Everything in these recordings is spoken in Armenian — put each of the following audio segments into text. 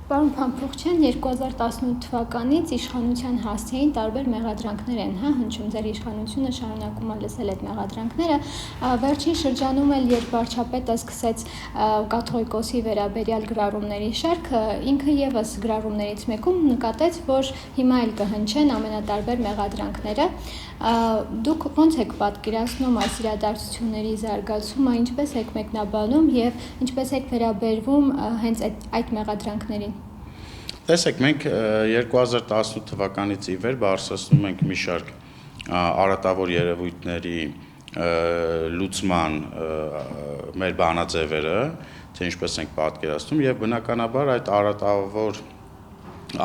Պարոն Փամփոխչյան, 2018 թվականից իշխանության հասցեին տարբեր մեղադրանքներ են հնչում, ձեր իշխանությունը շարունակում է լսել այդ մեղադրանքները, վերջին շրջանում էլ, երբ վարչապետը սկսեց կաթողիկոսի վերաբերյալ գրառումների շարքը, ինքը ևս գրառումներից մեկում նկատեց, որ հիմա էլ կհնչեն ամենատարբեր մեղադրանքները, դուք ո՞նց եք պատկերացնում այս իրադարձությունների զարգացումը, ինչպես եք մեկնաբանում և ինչպես եք վերաբերվում հենց այդ մեղադրանքներին։ Տեսեք, մենք 2018 թվականից ի վեր բարձրացնում ենք մի շարք արատավոր երևույթների լուծման մեր բանաձևերը, թե ինչպես ենք պատկերացնում, և բնականաբար այդ արատավոր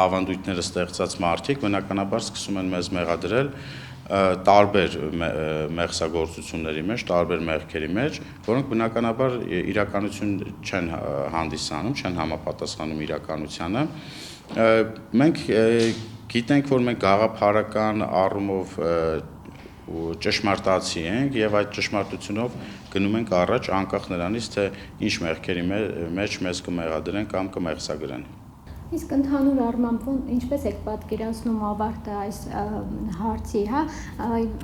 ավանդույթները ստեղծած մարդիկ բնականաբար սկսում են մեզ մեղադրել տարբեր մեղսագործությունների մեջ, տարբեր մեղքերի մեջ, որոնք բնականաբար իրականություն չեն հանդիսանում, չեն համապատասխանում իրականությանը։ Մենք գիտենք, որ մենք գաղափարական առումով ճշմարտացի ենք և այդ ճշմարտությունով գնում ենք առաջ, անկախ նրանից, թե ինչ մեղքերի մեջ մեզ կմեղադրեն կամ կմեղսագրեն։ Իսկ ընդհանուր առմամբ ինչպես եք պատկերացնում ավարտը այս հարցի,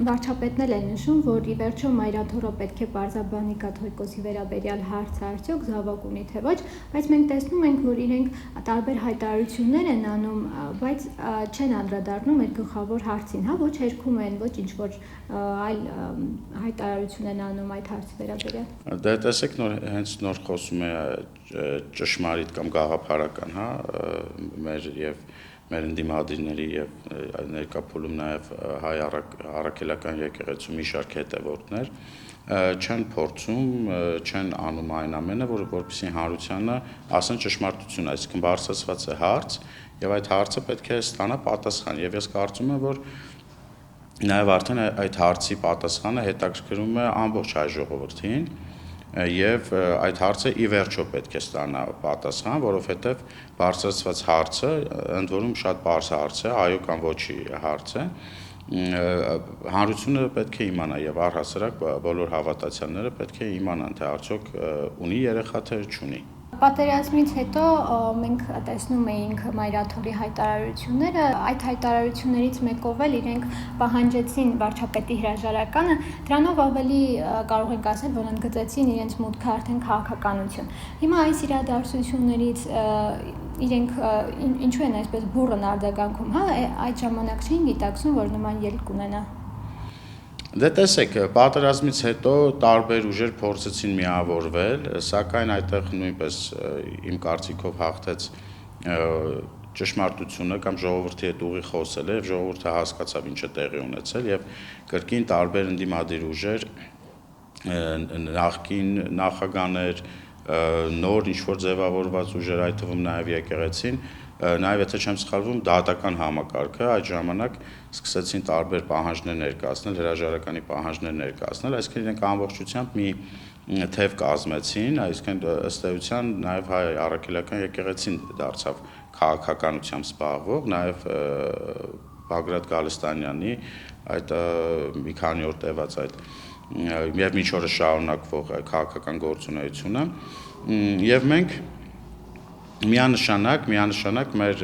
վարչապետն էլ է նշում, որ ի վերջո մայրաթոռը պետք է պարզաբանի կաթողիկոսի վերաբերյալ հարցը արդյոք զավակ ունի թե ոչ, բայց մենք տեսնում ենք, որ իրենք տարբեր հայտարարություններ են անում, բայց չեն անդրադառնում այդ գլխավոր հարցին, ոչ հերքում են, ոչ ինչ-որ այլ հայտարարություն են անում այդ հարցի վերաբերյալ։ Դե տեսեք, հենց նոր խոսում է ճշմարիտ կամ գաղափարական, մեր ընդդիմադիրների և ներկա փուլում նաև հայ առաքելական եկեղեցու մի շարք հետևորդներ չեն փորձում, չեն անում այն ամենը, որպեսզի հանրությանը ասեն ճշմարտությունը, այսինքն բարձրացված է հարց և այդ հարցը պետք է ստանա պատասխան, և ես կարծում եմ, որ նաև արդեն այդ հարցի պատասխանը հետաքրքրում է ամբողջ հայ ժողովրդին և այդ հարցը ի վերջո պետք է ստանա պատասխան, որովհետև բարձրացված հարցը ընդ որում շատ պարզ հարց է, այո կամ ոչի հարց է, հանրությունը պետք է իմանա և առհասարակ բոլոր հավատացյալները պետք է իմանան, թե արդյոք ունի երեխա, թե չունի։ Պատերազմից հետո մենք տեսնում էինք մայրաթոռի հայտարարությունները, այդ հայտարարություններից մեկով էլ իրենք պահանջեցին վարչապետի հրաժարականը, դրանով ավելի կարող ենք ասել, որ ընդգծեցին իրենց մուտքը արդեն քաղաքականություն։ Հիմա այս իրադարձություններից իրենք ինչու են այսպես բուռն արձագանքում, այդ ժամանակ չէին գիտակցում, որ նման ելք կունենա։ Դե տեսեք, պատերազմից հետո տարբեր ուժեր փորձեցին միավորվել, սակայն այդտեղ նույնպես իմ կարծիքով հաղթեց ճշմարտությունը կամ ժողովրդի հետ ուղիղ խոսելը և ժողովուրդը հասկացավ ինչ է տեղի ունեցել և կրկին տարբեր ընդդիմադիր ուժեր, նախկին նախագահներ, նոր ինչ-որ ձևավորված ուժեր, այդ թվում նաև եկեղեցին, նաև եթե չեմ սխալվում դատական համակարգը այդ ժամանակ սկսեցին տարբեր պահանջներ ներկայացնել, հրաժարականի պահանջներ ներկայացնել, այսինքն իրենք ամբողջությամբ մի թև կազմեցին, այսինքն ըստ էության նաև հայ առաքելական եկեղեցին դարձավ քաղաքականությամբ զբաղվող, նաև Բագրատ Գալստանյանի այդ մի քանի օր տևած այդ և մինչ օրս շարունակվող քաղաքական գործունեությունը և մենք միանշանակ մեր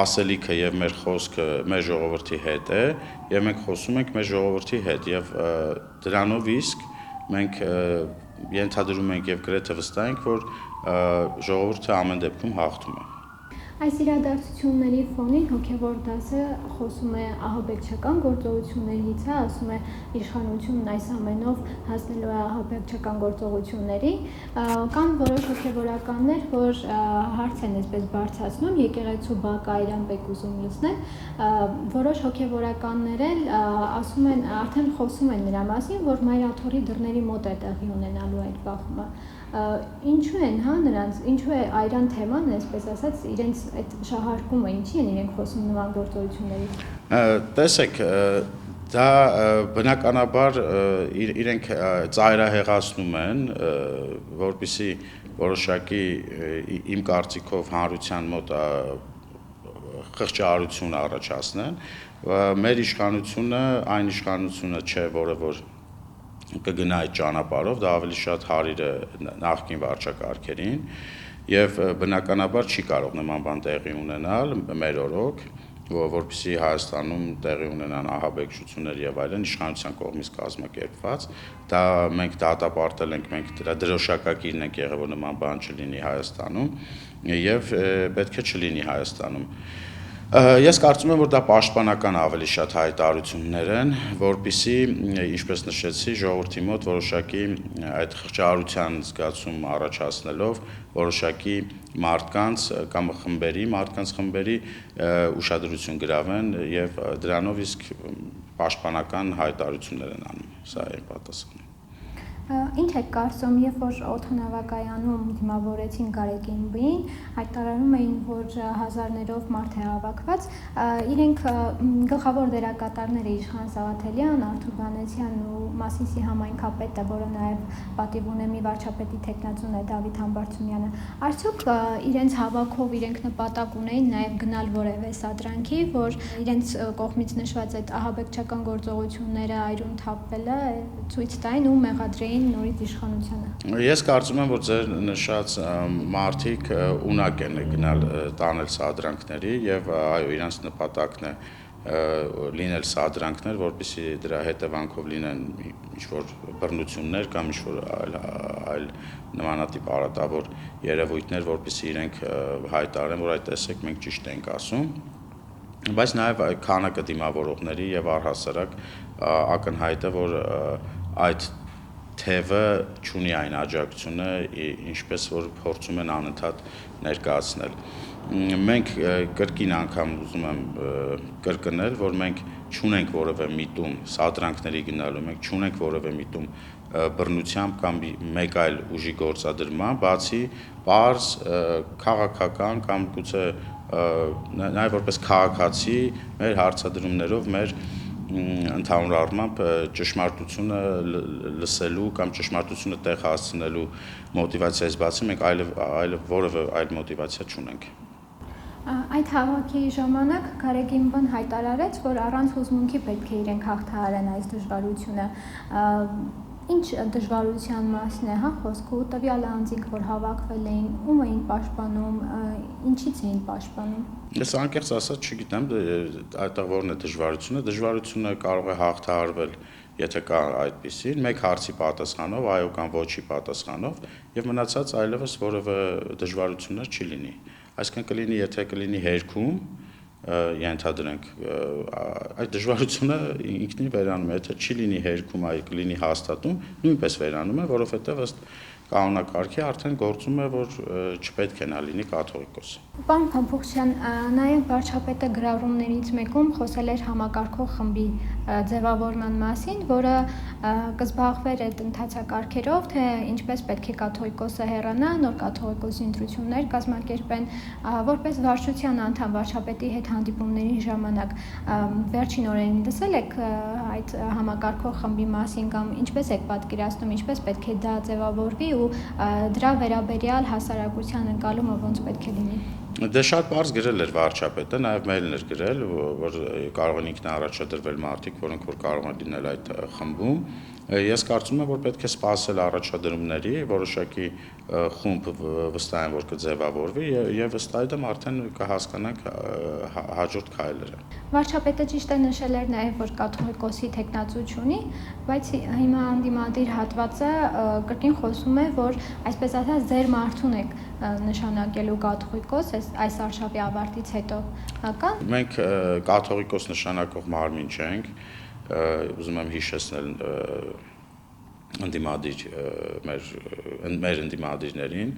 ասելիքը և մեր խոսքը մեր ժողովրդի հետ է և մենք խոսում ենք մեր ժողովրդի հետ և դրանով իսկ մենք ենթադրում ենք և գրեթե վստահ ենք, որ ժողովուրդը ամեն դեպքում հաղթում է։ Այս իրադարձությունների ֆոնին հոգևոր դասը խոսում է ահաբեկչական գործողություններից, ասում է իշխանությունն այս ամենով հասնելու է ահաբեկչական գործողությունների, կան որոշ հոգևորականներ, որ հարց են այսպես բարձրացնում, եկեղեցու բակայրան եք ուզում լցնել, որոշ հոգևորականներ էլ ասում են, արդեն խոսում են նրա մասին, որ մայրաթոռի դռների մոտ է տեղի ունենալու այդ բախումը։ Ինչու են նրանց, ինչու է այրան թեման, այսպես ասած, իրենց այդ շահարկումը, ինչի են իրենք խոսում նման գործողություններից։ Տեսեք, դա բնականաբար իրենք ծայրահեղացնում են, որպեսզի որոշակի իմ կարծիքով հանրության մոտ խղճահարություն առաջացնեն, մեր իշխանությունը այն իշխանությունը չէ, որը որ կգնա այդ ճանապարհով, դա ավելի շատ հարիր է նախկին վարչակարգերին եւ բնականաբար չի կարող նման բան տեղի ունենալ մեր օրոք, որպեսզի Հայաստանում տեղի ունենան ահաբեկչություններ եւ այլն իշխանության կողմից կազմակերպված, դա մենք դատապարտել ենք, մենք դրա դրոշակակիրն ենք եղել, որ նման բան չլինի Հայաստանում եւ պետք է չլինի Հայաստանում։ Ես կարծում եմ, որ դա պաշտպանական ավելի շատ հայտարարություններ են, որպեսզի, ինչպես նշեցի, ժողովրդի մոտ որոշակի այդ խղճահարության զգացում առաջացնելով որոշակի մարդկանց կամ մարդկանց խմբերի ուշադրություն գրավեն եւ դրանով իսկ պաշտպանական հայտարարություններ են անում։ Սա է պատասխանը։ Ինչ եք կարծում, երբ որ օդանավակայանում դիմավորեցին Գարեգինբին, հայտարարում էին, որ հազարներով մարդ է հավաքված, իրենք գլխավոր դերակատարները Իշխան Սաղաթելյան, Արթուր Վանեցյանն ու Մասիսի համայնքապետը, որը նաև պատիվ ունեմի վարչապետի թեկնածուն է Դավիթ Համբարձումյանը, արդյոք իրենց հավաքով իրենք նպատակ ունեին նաև գնալ որևէ սադրանքի, որ իրենց կողմից նշված այդ ահաբեկչական գործողությունները այրուն թափվելը ցույց տային ու մեղադրեին նորից իշխանությանը։ Ես կարծում եմ, որ ձեր նշած մարդիկ ունակ են գնալ տանել սադրանքների եւ այո, իրանց նպատակն է լինել սադրանքներ, որպեսզի դրա հետևանքով լինեն ինչ-որ բռնություններ կամ ինչ-որ այլ նմանատիպ արատավոր երևույթներ, որպեսզի իրենք հայտարարեն, որ այդ տեսեք մենք ճիշտ ենք ասում, բայց նաեւ քանակը դիմավորողների եւ առհասարակ ակնհայտ է, որ այդ թևը չունի այն աջակցությունը, ինչպես որ փորձում են անընդհատ ներկայացնել։ Մենք կրկին անգամ ուզում եմ կրկնել, որ մենք չունենք որևէ միտում սադրանքների գնալու, մենք չունենք որևէ միտում բռնությամբ կամ մեկ այլ ուժի գործադրման, բացի պարզ քաղաքական կամ գուցե նաեւ որպես քաղաքացի մեր հարցադրումներով մեր ընդհանուր առմամբ ճշմարտությունը լսելու կամ ճշմարտությունը տեղ հասցնելու մոտիվացիայից բացի մենք այլ որևէ այլ մոտիվացիա չունենք։ Այդ հավաքի ժամանակ Գարեգինբն հայտարարեց, որ առանց հուզմունքի պետք է իրենք հաղթահարեն այս դժվարությունը։ Ինչ դժվարության մասն է, խոսքը ու տվյալ անձինք, որ հավաքվել էին, ում էին պաշտպանում, ինչից էին պաշտպանում։ Ես անկեղծ ասած չգիտեմ, այդտեղ որն է դժվարությունը։ Դժվարությունը կարող է հաղթահարվել, եթե կա այդպիսին, մեկ հարցի պատասխանով, այո կամ ոչի պատասխանով, եւ մնացած այլևս որևէ դժվարություններ չի լինի։ Այսինքն կլինի, եթե կլինի հերքում, ենթադրենք այդ դժվարությունը ինքնին վերանում է, եթե չի լինի հերքում, այլ կլինի հաստատում, նույնպես վերանում է, որովհետև ըստ կանոնակարգի արդեն գործում է, որ չպետք է նա լինի կաթողիկոս։ Պարոն Փամփոխյան, նաև վարչապետը գրառումներից մեկում խոսել էր համակարգող խմբի ձևավորման մասին, որը կզբաղվեր այդ ընթացակարգերով, թե ինչպես պետք է կաթողիկոսը հեռանա, նոր կաթողիկոսի ընտրություններ կազմակերպեն, որպես վարչության անդամ վարչապետի հետ հանդիպումների ժամանակ վերջին օրերին լսել եք այդ համակարգող խմբի մասին կամ ինչպես եք պատկերացնում, ինչպես պետք է դա ձևավորվի ու դրա վերաբերյալ հասարակության ընկալումը ոնց պետք է լինի։ Դե շատ բարձ գրել էր վարչապետը, նաև մեյլն էր գրել, որ կարող են ինքն առաջադրվել մարդիկ, որոնք որ կարող են լինել այդ խմբում։ Ես կարծում եմ, որ պետք է սպասել առաջադրումների, որոշակի խումբ վստահ եմ, որ կձևավորվի եւ ըստ այդմ արդեն կհասկանանք հաջորդ քայլերը։ Վարչապետը ճիշտ է նշել էր նաև, որ կաթողիկոսի թեկնածու չունի, բայց հիմա անդիմադիր հատվածը կրկին խոսում է, որ այսպես ասած ձեր մարդուն եք նշանակելու կաթողիկոս այս արշավի ավարտից հետո, կա՞։ Մենք կաթողիկոս նշանակող մարմին չենք, ուզում եմ հիշեցնել ընդդիմադիր մեր ընդդիմադիրներին,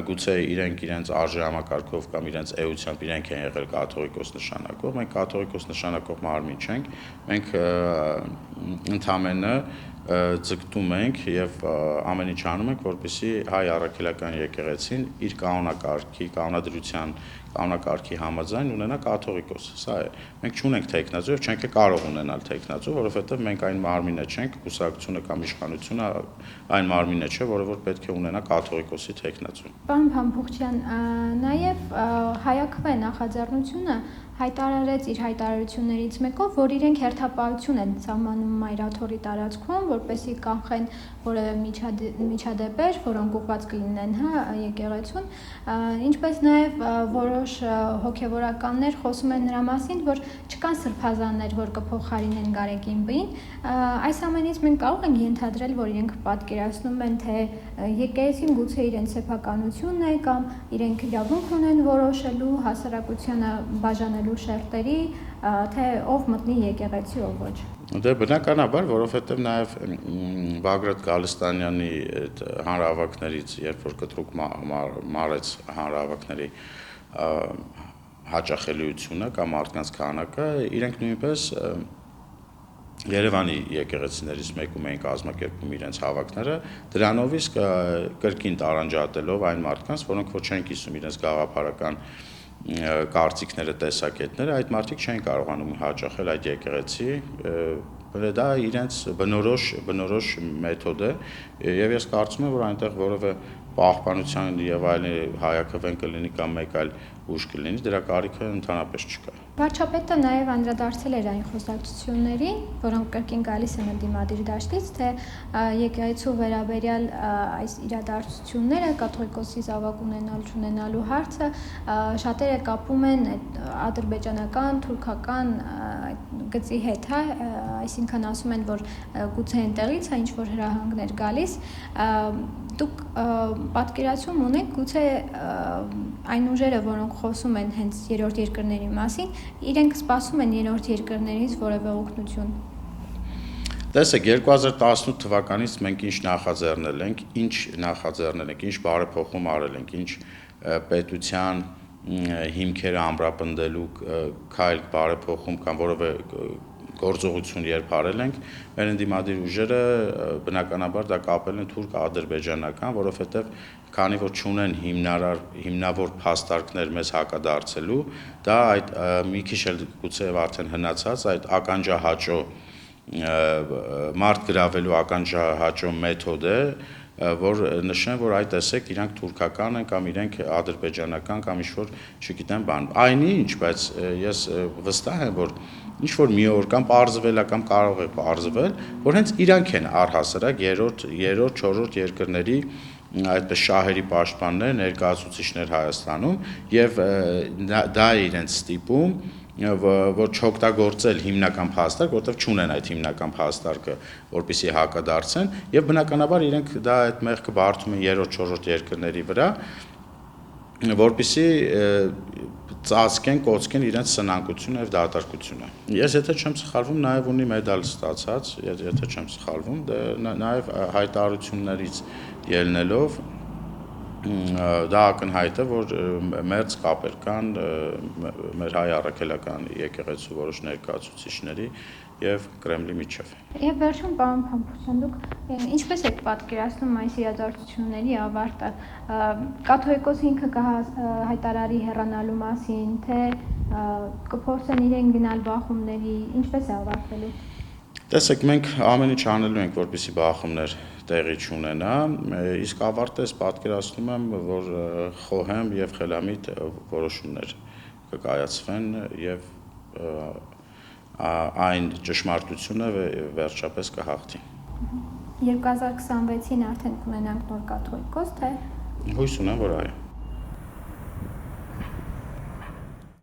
գուցե իրենք իրենց արժեհամակարգով կամ իրենց էությամբ իրենք են եղել կաթողիկոս նշանակող, մենք կաթողիկոս նշանակող մարմին չենք, մենք ընդամենը ձգտում ենք եւ ամեն ինչ անում ենք, որպեսզի հայ առաքելական եկեղեցին իր կանոնակարգի համաձայն ունենա կաթողիկոս։ Սա է։ Մենք չունենք թեկնածու եւ չենք կարող ունենալ թեկնածու, որովհետեւ մենք այն մարմինը չենք, կուսակցությունը կամ իշխանությունը այն մարմինը չէ, որը որ պետք է ունենա կաթողիկոսի թեկնածու։ Պարոն Փամփոխյան, նաեւ հայաքվե նախաձեռնությունը հայտարարեց իր հայտարարություններից մեկով, որ իրենք հերթապահություն են սահմանում մայրաթորի տարածքում, որպեսզի կանխեն որևէ միջադեպեր, որոնք ուղղված կլինեն եկեղեցուն, ինչպես նաև որոշ հոգևորականներ խոսում են նրա մասին, որ չկան սրբազաններ, որ կփոխարինեն Գարեգին Բ-ին, այս ամենից մենք կարող ենք ենթադրել, որ իրենք պատկերացնում են, թե եկեղեցին գուցե իրենց սեփականությունն է կամ իրենք իրավունք ունեն որոշելու հասարակությանը բաժանելու շերտերի, թե ով մտնի եկեղեցի, ով ոչ։ Դե բնականաբար, որովհետև նաև Բագրատ Գալստանյանի հանրահավաքներից, երբ որ կտրուկ մարեց հանրահավաքների հաճախելիությունը կամ մարդկանց քանակը, իրենք նույնպես Երևանի եկեղեցիներից մեկում էին կազմակերպում իրենց հավաքները, դրանով իսկ կրկին տարանջատելով այն մարդկանց, որոնք որ չեն կիսում իրենց գաղափարական կարծիքները, տեսակետները, այդ մարդիկ չեն կարողանում հաճախել այդ եկեղեցի, դա իրենց բնորոշ մեթոդ է, եւ ես կարծում եմ, որ այնտեղ որևէ պահպանության եւ այլն հայակվեն կլինի կամ մեկ այլ ուժ կլինի, դրա կարիքը ընդհանրապես չկա։ Վարչապետը նաև անդրադարձել էր այն խոսակցություններին, որոնք կրկին գալիս են ընդդիմադիր դաշտից, թե եկեղեցու վերաբերյալ այս իրադարձությունները, կաթողիկոսի զավակ ունենալու հարցը շատերը կապում են ադրբեջանական, թուրքական գծի հետ, այսինքն ասում են, որ գուցե այնտեղից է ինչ-որ հրահանգներ գալիս, դուք պատկերացում ունեք, գուցե այն ուժերը, որոնք խոսում են հենց երրորդ երկրների մասին, իրենք սպասում են երրորդ երկրներից որևէ օգնություն։ Տեսեք, 2018 թվականից մենք ինչ նախաձեռնել ենք, ինչ բարեփոխում արել ենք, ինչ պետության հիմքերը ամրապնդելու քայլ բարեփոխում կամ որևէ գործողություն երբ արել ենք, մեր ընդդիմադիր ուժերը բնականաբար դա կապել են թուրք-ադրբեջանական, որովհետև քանի որ չունեն հիմնավոր փաստարկներ մեզ հակադարձելու, դա այդ մի քիչ էլ գուցե արդեն հնացած այդ ականջահաճո մարդ գրավելու ականջահաճո մեթոդ է, որ նշեն, որ այ տեսեք, իրանք թուրքական են կամ իրենք ադրբեջանական կամ ինչ-որ, չգիտեմ, բան։ Այնինչ, բայց ես վստահ եմ, որ ինչ-որ մի օր կամ պարզվել է կամ կարող է պարզվել, որ հենց իրանք են առհասարակ երրորդ, չորրորդ երկրների այդպես շահերի պաշտպաններ, ներկայացուցիչներ Հայաստանում եւ դա է իրենց ստիպում որ չօգտագործել հիմնական փաստարկ, որտեղ չունեն այդ հիմնական փաստարկը, որպեսզի հակադարձեն, եւ բնականաբար իրենք դա այդ մեղքը բարդում են երրորդ, չորրորդ երկրների վրա, որպեսզի ծածկեն, կոծկեն իրենց սնանկությունը եւ դատարկությունը։ Ես եթե չեմ սխալվում, նաեւ ունի մեդալ ստացած, եթե չեմ սխալվում, նաեւ հայտարարություններից ելնելով դա ակնհայտ է, որ մերձ կապեր կան մեր հայ առաքելական եկեղեցու որոշ ներկայացուցիչների եւ Կրեմլի միջև։ Եվ վերջում, պարոն Փամփուշյան, դուք ինչպես եք պատկերացնում այս իրադարձությունների ավարտը։ Կաթողիկոսը ինքը կհայտարարի հեռանալու մասին, թե կփորձեն իրեն գնալ բախումների, ինչպես է ավարտվելու։ Տեսեք, մենք ամեն ինչ անելու ենք, որպեսզի բախումներ տեղի չունենա, իսկ ավարտես պատկերացնում եմ, որ խոհեմ եւ խելամիտ որոշումներ կկայացվեն եւ այն ճշմարտությունը վերջապես կհաղթի։ 2026-ին արդեն կունենանք նոր կաթողիկոս, թե։ Հույս ունեմ, որ այո։